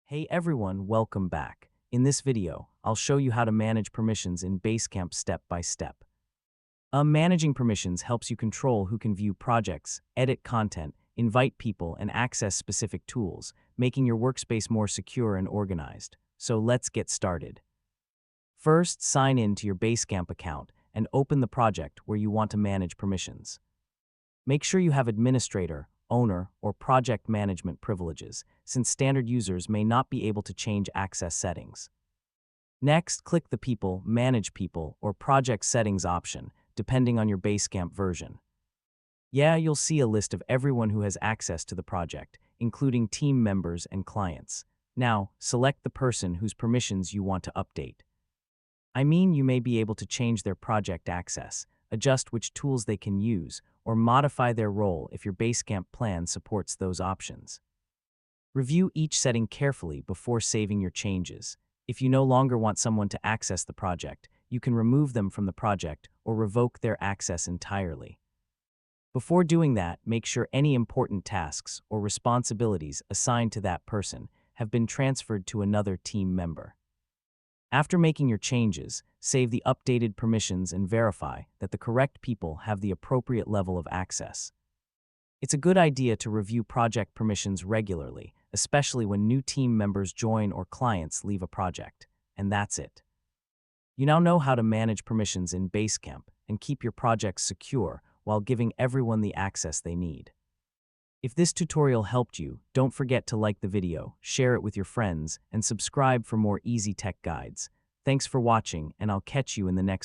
Hey everyone, welcome back. In this video, I'll show you how to manage permissions in Basecamp step by step. Managing permissions helps you control who can view projects, edit content, invite people, and access specific tools, making your workspace more secure and organized. So let's get started. First, sign in to your Basecamp account and open the project where you want to manage permissions. Make sure you have administrator, owner, or project management privileges, since standard users may not be able to change access settings. Next, click the People, Manage People, or Project Settings option, depending on your Basecamp version. You'll see a list of everyone who has access to the project, including team members and clients. Now, select the person whose permissions you want to update. You may be able to change their project access, adjust which tools they can use, or modify their role if your Basecamp plan supports those options. Review each setting carefully before saving your changes. If you no longer want someone to access the project, you can remove them from the project or revoke their access entirely. Before doing that, make sure any important tasks or responsibilities assigned to that person have been transferred to another team member. After making your changes, save the updated permissions and verify that the correct people have the appropriate level of access. It's a good idea to review project permissions regularly, especially when new team members join or clients leave a project. And that's it. You now know how to manage permissions in Basecamp and keep your projects secure while giving everyone the access they need. If this tutorial helped you, don't forget to like the video, share it with your friends, and subscribe for more easy tech guides. Thanks for watching, and I'll catch you in the next